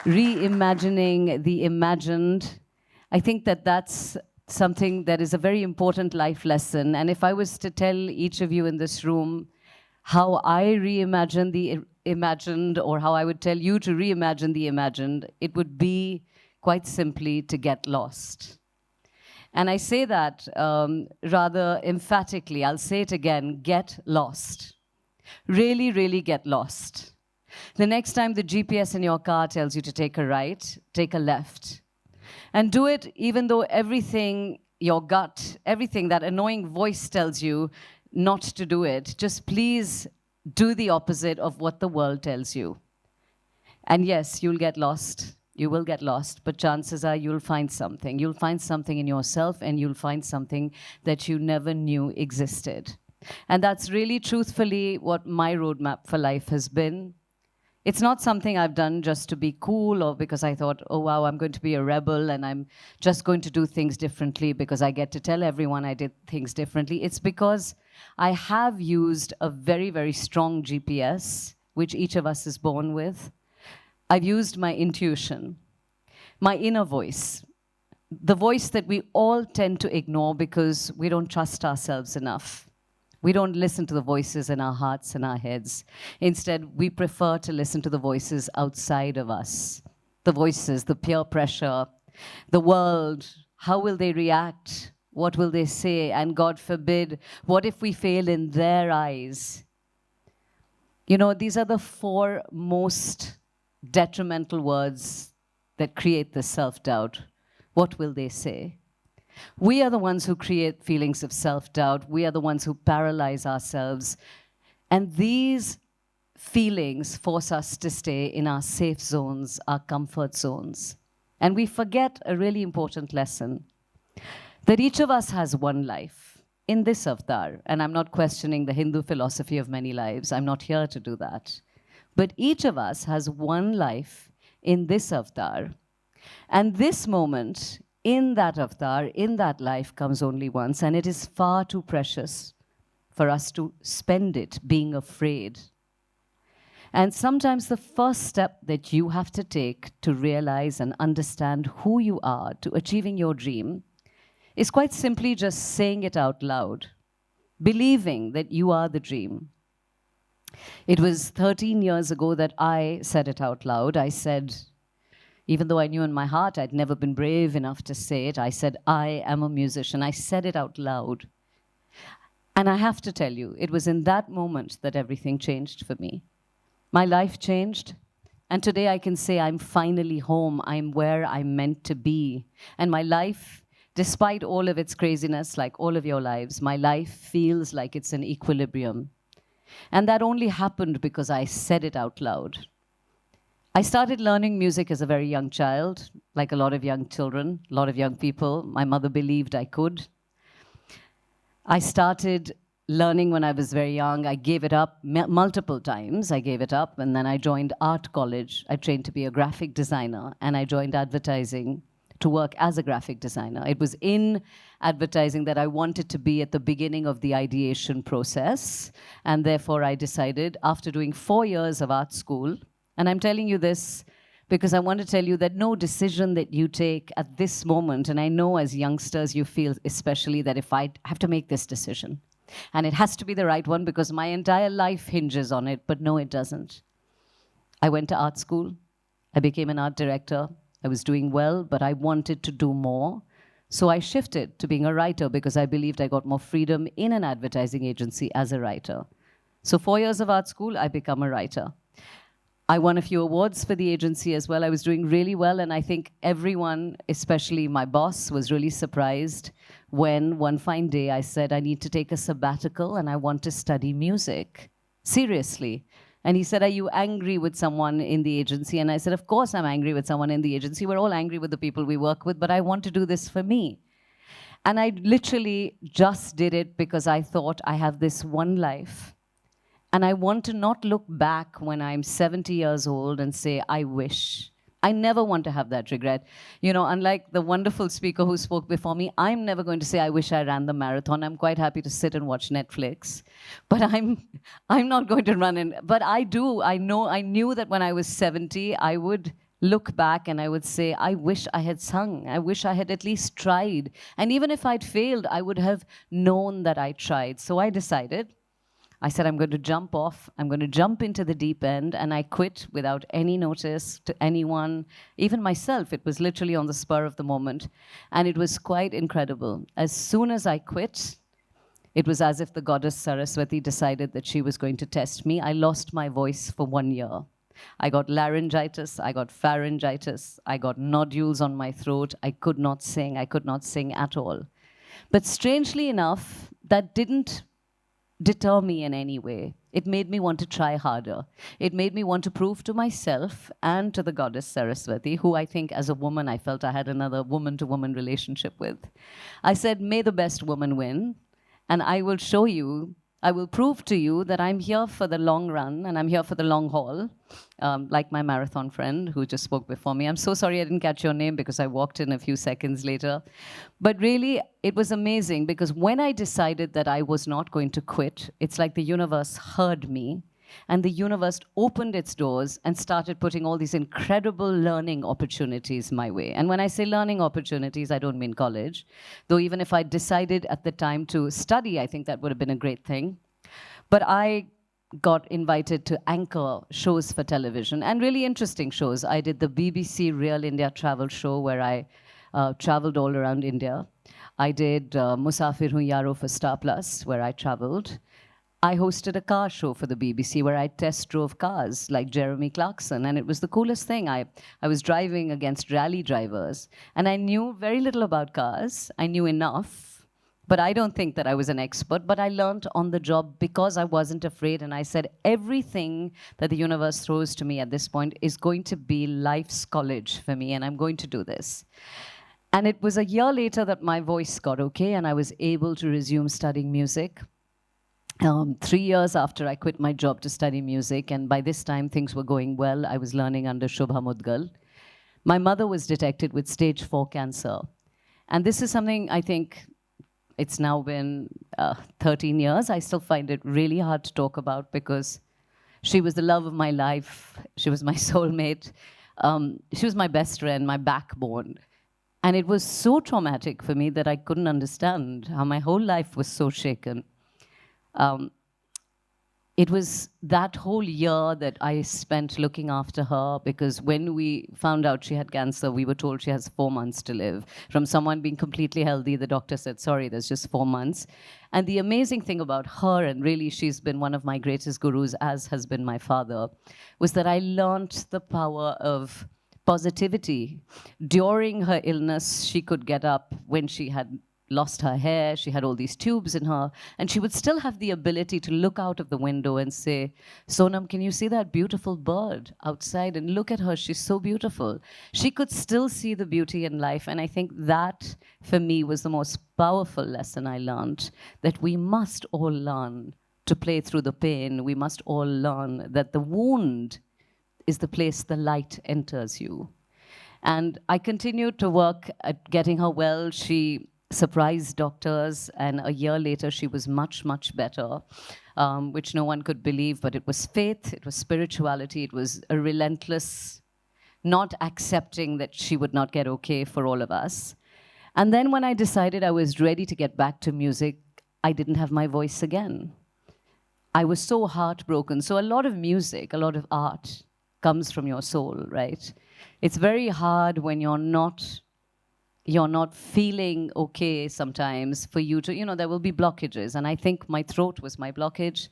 reimagining the imagined. I think that that's something that is a very important life lesson. And if I was to tell each of you in this room how I reimagine the imagined, or how I would tell you to reimagine the imagined, it would be quite simply to get lost. And I say that rather emphatically. I'll say it again, get lost. Really, really get lost. The next time the GPS in your car tells you to take a right, take a left. And do it even though everything, your gut, everything, that annoying voice tells you not to do it. Just please do the opposite of what the world tells you. And yes, you'll get lost. You will get lost, but chances are you'll find something. You'll find something in yourself, and you'll find something that you never knew existed. And that's really, truthfully, what my roadmap for life has been. It's not something I've done just to be cool, or because I thought, oh wow, I'm going to be a rebel and I'm just going to do things differently because I get to tell everyone I did things differently. It's because I have used a very, very strong GPS, which each of us is born with. I've used my intuition, my inner voice, the voice that we all tend to ignore because we don't trust ourselves enough. We don't listen to the voices in our hearts and our heads. Instead, we prefer to listen to the voices outside of us. The voices, the peer pressure, the world. How will they react? What will they say? And God forbid, what if we fail in their eyes? You know, these are the 4 most detrimental words that create this self-doubt. What will they say? We are the ones who create feelings of self-doubt. We are the ones who paralyze ourselves. And these feelings force us to stay in our safe zones, our comfort zones. And we forget a really important lesson, that each of us has one life in this avatar. And I'm not questioning the Hindu philosophy of many lives. I'm not here to do that. But each of us has one life in this avatar. And this moment in that avatar, in that life, comes only once, and it is far too precious for us to spend it being afraid. And sometimes the first step that you have to take to realize and understand who you are, to achieving your dream, is quite simply just saying it out loud, believing that you are the dream. It was 13 years ago that I said it out loud. I said, even though I knew in my heart I'd never been brave enough to say it, I said, I am a musician. I said it out loud. And I have to tell you, it was in that moment that everything changed for me. My life changed. And today I can say I'm finally home. I'm where I'm meant to be. And my life, despite all of its craziness, like all of your lives, my life feels like it's in equilibrium. And that only happened because I said it out loud. I started learning music as a very young child, like a lot of young children, a lot of young people. My mother believed I could. I started learning when I was very young. I gave it up multiple times. I gave it up, and then I joined art college. I trained to be a graphic designer, and I joined advertising to work as a graphic designer. It was in advertising that I wanted to be at the beginning of the ideation process, and therefore I decided, after doing 4 years of art school, and I'm telling you this because I want to tell you that no decision that you take at this moment, and I know as youngsters you feel especially that if I have to make this decision, and it has to be the right one because my entire life hinges on it, but no, it doesn't. I went to art school. I became an art director. I was doing well, but I wanted to do more. So I shifted to being a writer because I believed I got more freedom in an advertising agency as a writer. So 4 years of art school, I become a writer. I won a few awards for the agency as well. I was doing really well, and I think everyone, especially my boss, was really surprised when one fine day I said, I need to take a sabbatical and I want to study music. Seriously. And he said, are you angry with someone in the agency? And I said, of course I'm angry with someone in the agency. We're all angry with the people we work with, but I want to do this for me. And I literally just did it because I thought I have this one life. And I want to not look back when I'm 70 years old and say, I wish. I never want to have that regret. You know, unlike the wonderful speaker who spoke before me, I'm never going to say, I wish I ran the marathon. I'm quite happy to sit and watch Netflix. But I'm not going to run in. But I do. I knew that when I was 70, I would look back and I would say, I wish I had sung. I wish I had at least tried. And even if I'd failed, I would have known that I tried. So I decided, I said, I'm going to jump off. I'm going to jump into the deep end. And I quit without any notice to anyone, even myself. It was literally on the spur of the moment. And it was quite incredible. As soon as I quit, it was as if the goddess Saraswati decided that she was going to test me. I lost my voice for 1 year. I got laryngitis, I got pharyngitis, I got nodules on my throat. I could not sing at all. But strangely enough, that didn't deter me in any way. It made me want to try harder. It made me want to prove to myself and to the goddess Saraswati, who I think as a woman, I felt I had another woman-to-woman relationship with. I said, may the best woman win, and I will show you, I will prove to you that I'm here for the long run and I'm here for the long haul, like my marathon friend who just spoke before me. I'm so sorry I didn't catch your name because I walked in a few seconds later. But really, it was amazing because when I decided that I was not going to quit, it's like the universe heard me and the universe opened its doors and started putting all these incredible learning opportunities my way. And when I say learning opportunities, I don't mean college. Though even if I decided at the time to study, I think that would have been a great thing. But I got invited to anchor shows for television, and really interesting shows. I did the BBC Real India travel show where I traveled all around India. I did Musafir Hu Yaro for Star Plus, where I traveled. I hosted a car show for the BBC where I test drove cars like Jeremy Clarkson, and it was the coolest thing. I was driving against rally drivers, and I knew very little about cars. I knew enough, but I don't think that I was an expert, but I learned on the job because I wasn't afraid, and I said, everything that the universe throws to me at this point is going to be life's college for me, and I'm going to do this. And it was a year later that my voice got okay, and I was able to resume studying music. 3 years after I quit my job to study music, and by this time things were going well. I was learning under Shubha Mudgal. My mother was detected with stage 4 cancer. And this is something I think it's now been 13 years. I still find it really hard to talk about because she was the love of my life. She was my soulmate. She was my best friend, my backbone. And it was so traumatic for me that I couldn't understand how my whole life was so shaken. It was that whole year that I spent looking after her, because when we found out she had cancer, we were told she has 4 months to live. From someone being completely healthy, the doctor said, sorry, there's just 4 months. And the amazing thing about her, and really she's been one of my greatest gurus, as has been my father, was that I learned the power of positivity. During her illness, she could get up when she had lost her hair, she had all these tubes in her, and she would still have the ability to look out of the window and say, Sonam, can you see that beautiful bird outside? And look at her, she's so beautiful. She could still see the beauty in life, and I think that, for me, was the most powerful lesson I learned, that we must all learn to play through the pain. We must all learn that the wound is the place the light enters you. And I continued to work at getting her well. She surprised doctors, and a year later she was much, much better, which no one could believe, but it was faith, it was spirituality, it was a relentless not accepting that she would not get okay for all of us. And then when I decided I was ready to get back to music, I didn't have my voice again. I was so heartbroken. So a lot of music, a lot of art comes from your soul, right? It's very hard when you're not feeling okay sometimes for you to, there will be blockages. And I think my throat was my blockage.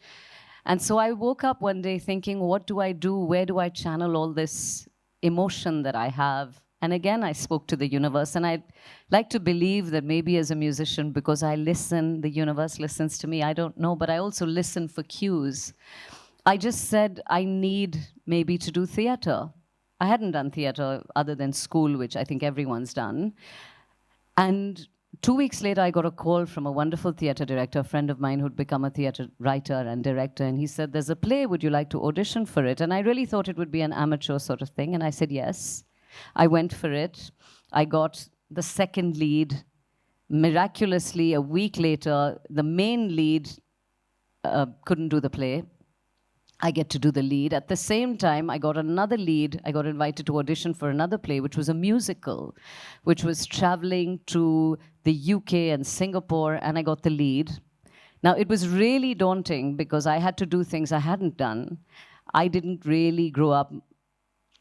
And so I woke up one day thinking, what do I do? Where do I channel all this emotion that I have? And again, I spoke to the universe. And I'd like to believe that maybe as a musician, because I listen, the universe listens to me. I don't know, but I also listen for cues. I just said, I need maybe to do theater. I hadn't done theater other than school, which I think everyone's done. And 2 weeks later, I got a call from a wonderful theater director, a friend of mine who'd become a theater writer and director. And he said, there's a play, would you like to audition for it? And I really thought it would be an amateur sort of thing. And I said, yes. I went for it. I got the second lead. Miraculously, a week later, the main lead couldn't do the play. I get to do the lead. At the same time, I got another lead. I got invited to audition for another play, which was a musical, which was traveling to the UK and Singapore, and I got the lead. Now, it was really daunting because I had to do things I hadn't done. I didn't really grow up.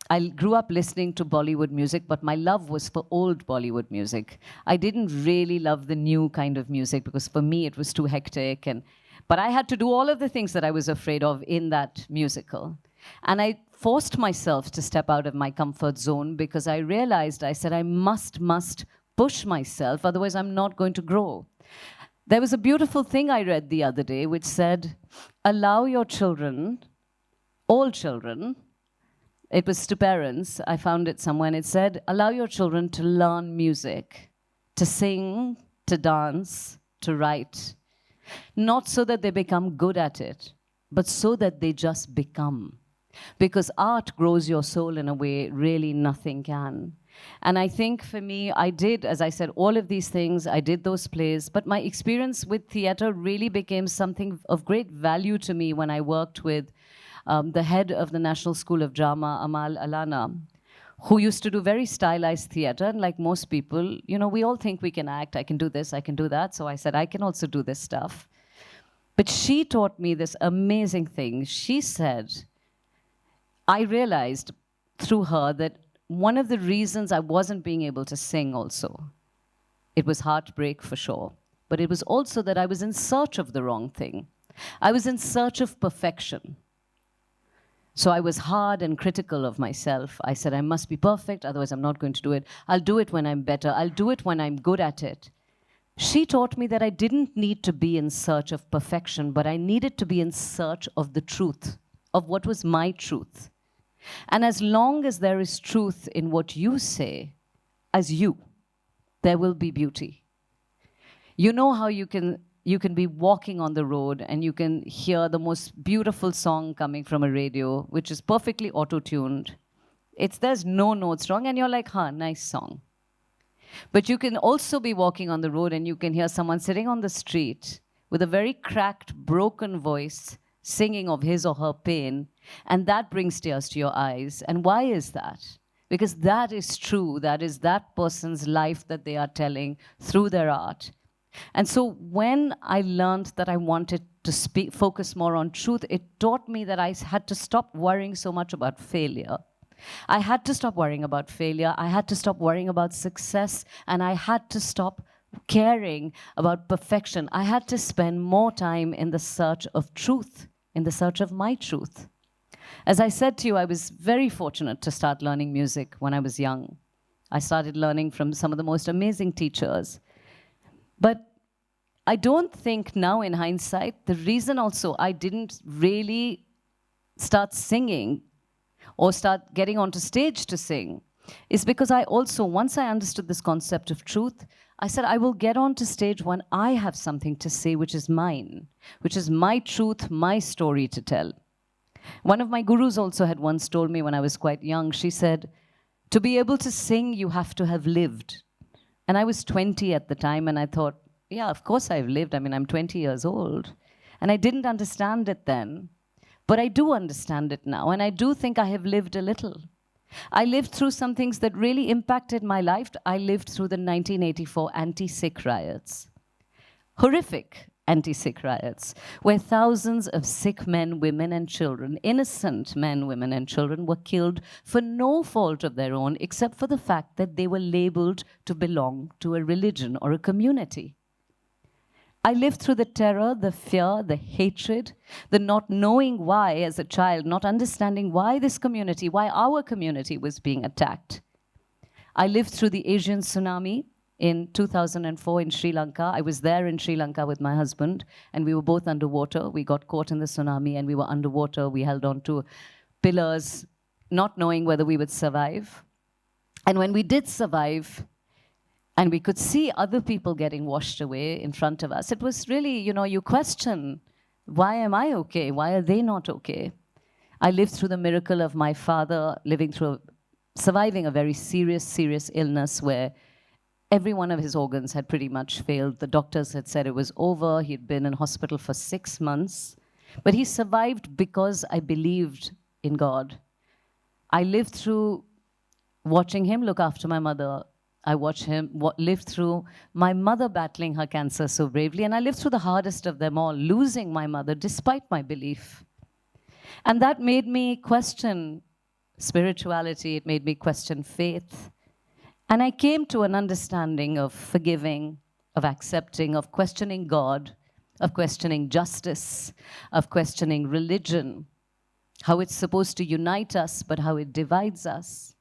I grew up listening to Bollywood music, but my love was for old Bollywood music. I didn't really love the new kind of music because for me it was too hectic. But I had to do all of the things that I was afraid of in that musical. And I forced myself to step out of my comfort zone because I realized, I said, I must push myself, otherwise I'm not going to grow. There was a beautiful thing I read the other day which said, allow your children, all children, it was to parents, I found it somewhere, and it said, allow your children to learn music, to sing, to dance, to write. Not so that they become good at it, but so that they just become. Because art grows your soul in a way really nothing can. And I think for me, I did, as I said, all of these things, I did those plays, but my experience with theater really became something of great value to me when I worked with the head of the National School of Drama, Amal Alana, who used to do very stylized theater. And like most people, you know, we all think we can act, I can do this, I can do that. So I said, I can also do this stuff. But she taught me this amazing thing. She said, I realized through her that one of the reasons I wasn't being able to sing also, it was heartbreak for sure, but it was also that I was in search of the wrong thing. I was in search of perfection. So I was hard and critical of myself. I said, I must be perfect, otherwise I'm not going to do it. I'll do it when I'm better. I'll do it when I'm good at it. She taught me that I didn't need to be in search of perfection, but I needed to be in search of the truth, of what was my truth. And as long as there is truth in what you say, as you, there will be beauty. You know how you can be walking on the road and you can hear the most beautiful song coming from a radio, which is perfectly auto-tuned. There's no notes wrong, and you're like, huh, nice song. But you can also be walking on the road and you can hear someone sitting on the street with a very cracked, broken voice singing of his or her pain, and that brings tears to your eyes. And why is that? Because that is true. That is that person's life that they are telling through their art. And so when I learned that I wanted to focus more on truth, it taught me that I had to stop worrying so much about failure. I had to stop worrying about failure. I had to stop worrying about success. And I had to stop caring about perfection. I had to spend more time in the search of truth, in the search of my truth. As I said to you, I was very fortunate to start learning music when I was young. I started learning from some of the most amazing teachers. But I don't think now in hindsight, the reason also I didn't really start singing or start getting onto stage to sing is because I also, once I understood this concept of truth, I said, I will get onto stage when I have something to say which is mine, which is my truth, my story to tell. One of my gurus also had once told me when I was quite young, she said, to be able to sing, you have to have lived. And I was 20 at the time, and I thought, yeah, of course I've lived. I mean, I'm 20 years old. And I didn't understand it then. But I do understand it now, and I do think I have lived a little. I lived through some things that really impacted my life. I lived through the 1984 anti-Sikh riots. Horrific anti-Sikh riots, where thousands of Sikh men, women, and children, innocent men, women, and children, were killed for no fault of their own, except for the fact that they were labeled to belong to a religion or a community. I lived through the terror, the fear, the hatred, the not knowing why as a child, not understanding why this community, why our community was being attacked. I lived through the Asian tsunami in 2004 in Sri Lanka. I was there in Sri Lanka with my husband, and we were both underwater. We got caught in the tsunami, and we were underwater. We held on to pillars, not knowing whether we would survive. And when we did survive, and we could see other people getting washed away in front of us, it was really, you question, why am I okay? Why are they not okay? I lived through the miracle of my father surviving a very serious illness where every one of his organs had pretty much failed. The doctors had said it was over. He'd been in hospital for 6 months. But he survived because I believed in God. I lived through watching him look after my mother. I watched him live through my mother battling her cancer so bravely, and I lived through the hardest of them all, losing my mother despite my belief. And that made me question spirituality, it made me question faith. And I came to an understanding of forgiving, of accepting, of questioning God, of questioning justice, of questioning religion, how it's supposed to unite us, but how it divides us.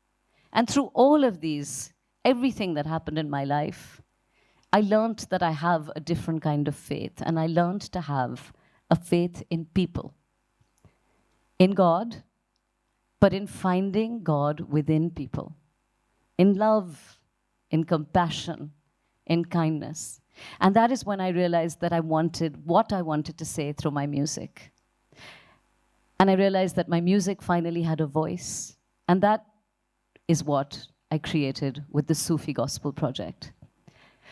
And through all of these, everything that happened in my life, I learned that I have a different kind of faith, and I learned to have a faith in people, in God, but in finding God within people, in love, in compassion, in kindness. And that is when I realized that I wanted what I wanted to say through my music. And I realized that my music finally had a voice. And that is what I created with the Sufi Gospel Project.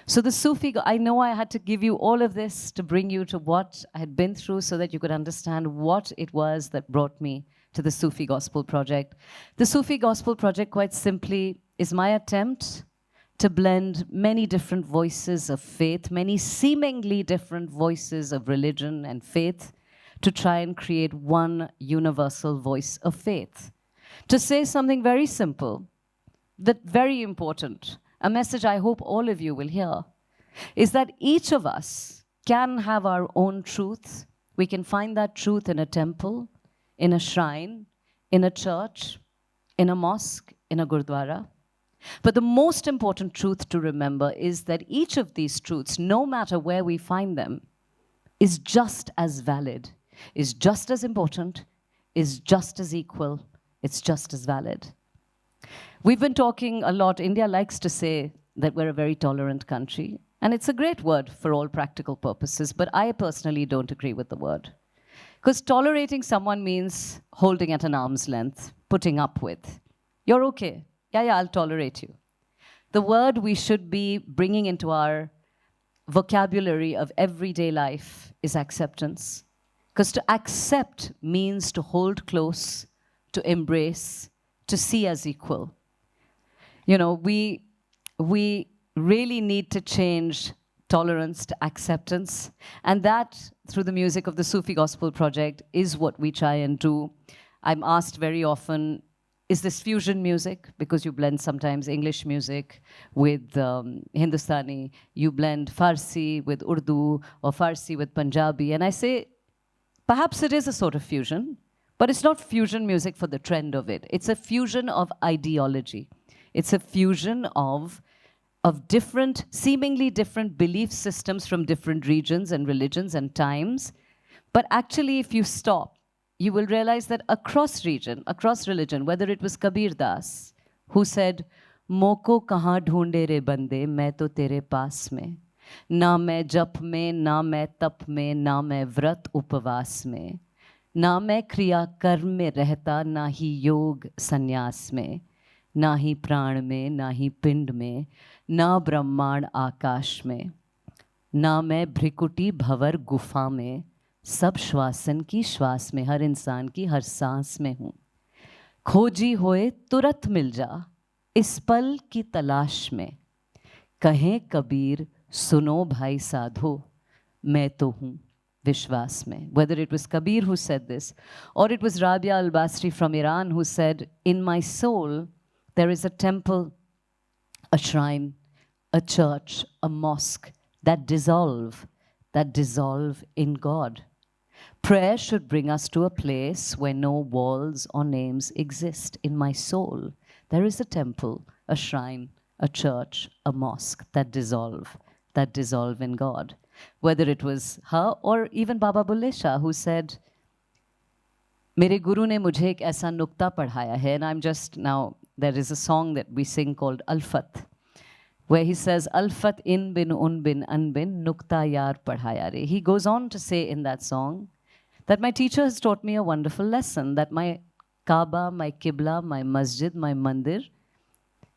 So the I know I had to give you all of this to bring you to what I had been through so that you could understand what it was that brought me to the Sufi Gospel Project. The Sufi Gospel Project, quite simply, is my attempt to blend many different voices of faith, many seemingly different voices of religion and faith, to try and create one universal voice of faith. To say something very simple, that very important, a message I hope all of you will hear, is that each of us can have our own truth. We can find that truth in a temple, in a shrine, in a church, in a mosque, in a gurdwara. But the most important truth to remember is that each of these truths, no matter where we find them, is just as valid, is just as important, is just as equal, it's just as valid. We've been talking a lot. India likes to say that we're a very tolerant country, and it's a great word for all practical purposes, but I personally don't agree with the word. Because tolerating someone means holding at an arm's length, putting up with. You're okay. Yeah, I'll tolerate you. The word we should be bringing into our vocabulary of everyday life is acceptance. Because to accept means to hold close, to embrace, to see as equal. You know, we really need to change tolerance to acceptance. And that, through the music of the Sufi Gospel Project, is what we try and do. I'm asked very often, is this fusion music? Because you blend sometimes English music with Hindustani. You blend Farsi with Urdu or Farsi with Punjabi. And I say, perhaps it is a sort of fusion, but it's not fusion music for the trend of it. It's a fusion of ideology. It's a fusion of different, seemingly different belief systems from different regions and religions and times. But actually, if you stop, you will realize that across region, across religion, whether it was Kabir Das, who said, "Moko kahan dhoonde re bande, main to tere paas mein. Na main jap mein, na main tap mein, na main vrat upavas mein. Na main kriya karm mein rehta, na hi yog sannyas mein. ना ही प्राण में, ना ही पिंड में, ना ब्रह्मांड आकाश में, ना मैं भ्रिकुटी भवर गुफा में, सब श्वासन की श्वास में, हर इंसान की हर सांस में हूँ. खोजी होए तुरंत मिल जा, इस पल की तलाश में. कहें कबीर सुनो भाई साधो, मैं तो हूँ विश्वास में." Whether it was Kabir who said this, or it was Rabia al-Basri from Iran who said, "In my soul, there is a temple, a shrine, a church, a mosque that dissolve in God." Prayer should bring us to a place where no walls or names exist. In my soul, there is a temple, a shrine, a church, a mosque that dissolve in God. Whether it was her or even Baba Bulle Shah who said, "मेरे गुरु ने मुझे एक ऐसा नुक्ता पढ़ाया है," and I'm just now, there is a song that we sing called Alfat, where he says, "Alfat in bin un bin an bin, nukta yar padhaya re." He goes on to say in that song that my teacher has taught me a wonderful lesson, that my Kaaba, my Qibla, my Masjid, my Mandir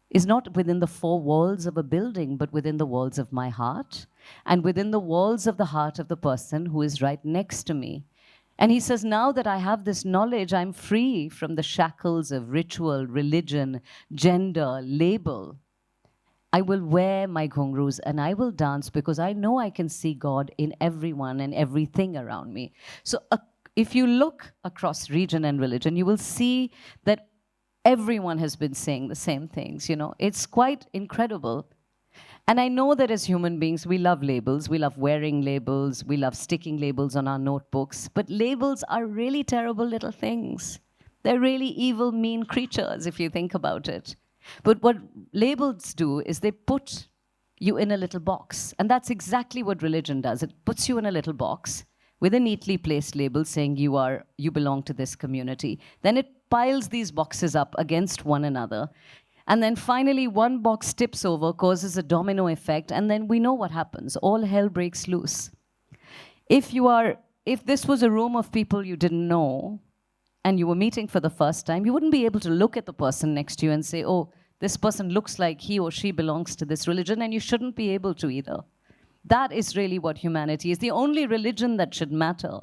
is not within the four walls of a building, but within the walls of my heart and within the walls of the heart of the person who is right next to me. And he says, now that I have this knowledge, I'm free from the shackles of ritual, religion, gender, label. I will wear my ghungroos and I will dance because I know I can see God in everyone and everything around me. So if you look across region and religion, you will see that everyone has been saying the same things, you know. It's quite incredible. And I know that as human beings, we love labels. We love wearing labels. We love sticking labels on our notebooks. But labels are really terrible little things. They're really evil, mean creatures, if you think about it. But what labels do is they put you in a little box. And that's exactly what religion does. It puts you in a little box with a neatly placed label saying you belong to this community. Then it piles these boxes up against one another. And then finally, one box tips over, causes a domino effect, and then we know what happens. All hell breaks loose. If this was a room of people you didn't know, and you were meeting for the first time, you wouldn't be able to look at the person next to you and say, oh, this person looks like he or she belongs to this religion, and you shouldn't be able to either. That is really what humanity is. The only religion that should matter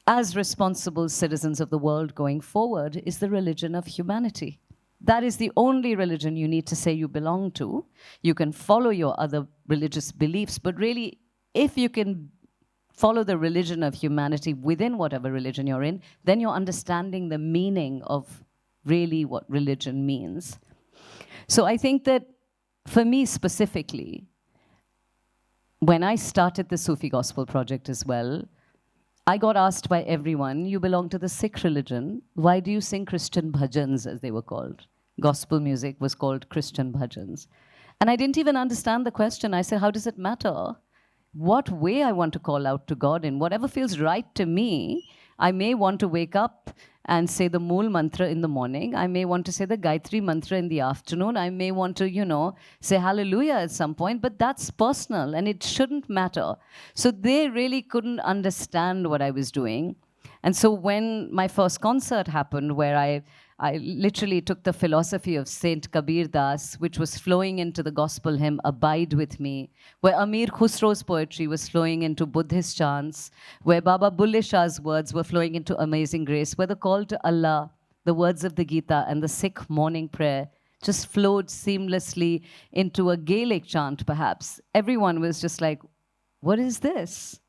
as responsible citizens of the world going forward is the religion of humanity. That is the only religion you need to say you belong to. You can follow your other religious beliefs, but really, if you can follow the religion of humanity within whatever religion you're in, then you're understanding the meaning of really what religion means. So I think that for me specifically, when I started the Sufi Gospel Project as well, I got asked by everyone, you belong to the Sikh religion, why do you sing Christian bhajans, as they were called? Gospel music was called Christian bhajans. And I didn't even understand the question. I said, how does it matter what way I want to call out to God in? Whatever feels right to me. I may want to wake up and say the Mool mantra in the morning. I may want to say the Gayatri mantra in the afternoon. I may want to, say hallelujah at some point, but that's personal and it shouldn't matter. So they really couldn't understand what I was doing. And so when my first concert happened, where I literally took the philosophy of Saint Kabir Das, which was flowing into the gospel hymn, Abide With Me, where Amir Khusro's poetry was flowing into Buddhist chants, where Baba Bulle Shah's words were flowing into Amazing Grace, where the call to Allah, the words of the Gita, and the Sikh morning prayer just flowed seamlessly into a Gaelic chant, perhaps. Everyone was just like, what is this?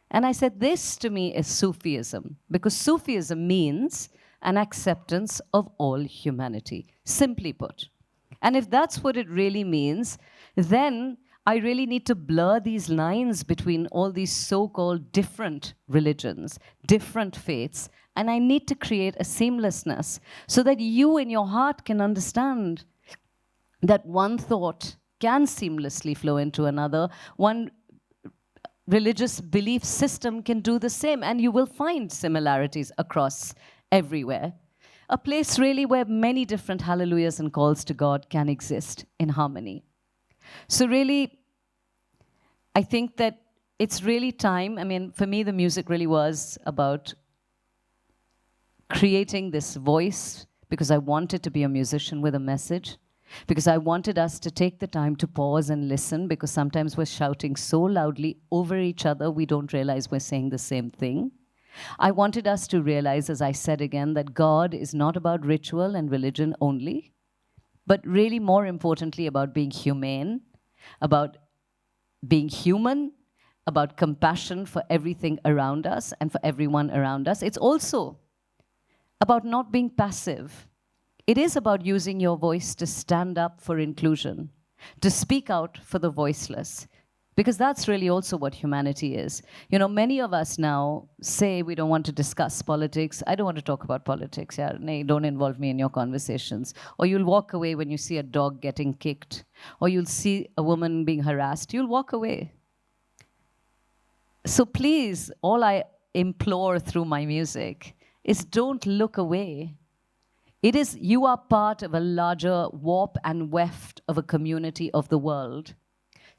And I said, this to me is Sufism, because Sufism means an acceptance of all humanity, simply put. And if that's what it really means, then I really need to blur these lines between all these so-called different religions, different faiths, and I need to create a seamlessness so that you in your heart can understand that one thought can seamlessly flow into another, one religious belief system can do the same, and you will find similarities across everywhere. A place really where many different hallelujahs and calls to God can exist in harmony. So really, I think that it's really time. I mean, for me, the music really was about creating this voice because I wanted to be a musician with a message, because I wanted us to take the time to pause and listen, because sometimes we're shouting so loudly over each other, we don't realize we're saying the same thing. I wanted us to realize, as I said again, that God is not about ritual and religion only, but really more importantly about being humane, about being human, about compassion for everything around us and for everyone around us. It's also about not being passive. It is about using your voice to stand up for inclusion, to speak out for the voiceless, because that's really also what humanity is. Many of us now say we don't want to discuss politics. I don't want to talk about politics. Yeah, nay, don't involve me in your conversations. Or you'll walk away when you see a dog getting kicked, or you'll see a woman being harassed. You'll walk away. So please, all I implore through my music is don't look away. It is, you are part of a larger warp and weft of a community of the world.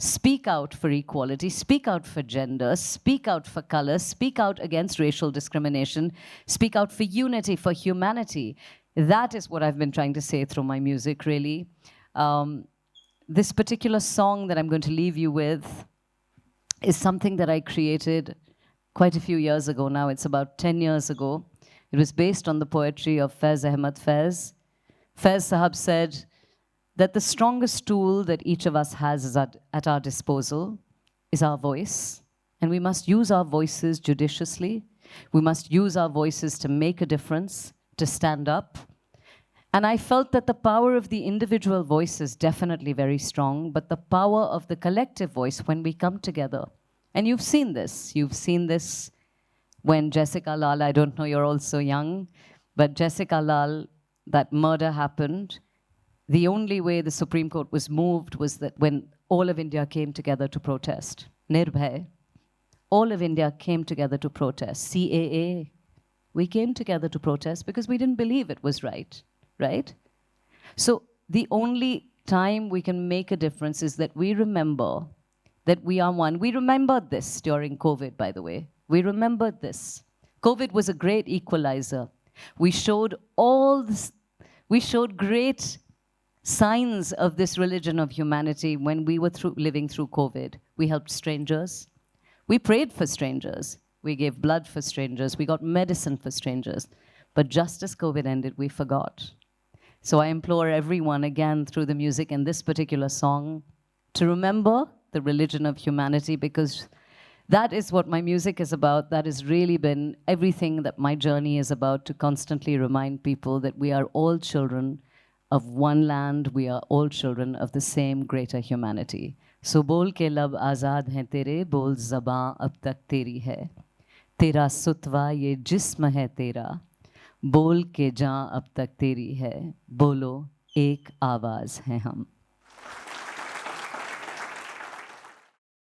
Speak out for equality, speak out for gender, speak out for color, speak out against racial discrimination, speak out for unity, for humanity. That is what I've been trying to say through my music, really. This particular song that I'm going to leave you with is something that I created quite a few years ago now. It's about 10 years ago. It was based on the poetry of Faiz Ahmad Faiz. Faiz Sahab said that the strongest tool that each of us has is at our disposal is our voice. And we must use our voices judiciously. We must use our voices to make a difference, to stand up. And I felt that the power of the individual voice is definitely very strong, but the power of the collective voice when we come together. And you've seen this. You've seen this when Jessica Lal, I don't know, you're all so young, but Jessica Lal, that murder happened. The only way the Supreme Court was moved was that when all of India came together to protest. Nirbhay. All of India came together to protest. CAA. We came together to protest because we didn't believe it was right, right? So the only time we can make a difference is that we remember that we are one. We remembered this during COVID, by the way. We remembered this. COVID was a great equalizer. We showed great signs of this religion of humanity when we were living through COVID. We helped strangers. We prayed for strangers. We gave blood for strangers. We got medicine for strangers. But just as COVID ended, we forgot. So I implore everyone again through the music in this particular song to remember the religion of humanity, because that is what my music is about. That has really been everything that my journey is about, to constantly remind people that we are all children of one land. We are all children of the same greater humanity. So bol ke lab azad hain tere, bol zaban ab tak teri hai. Tera sutwa ye jism hai tera, bol ke jaan ab tak teri hai. Bolo ek awaaz hai hum.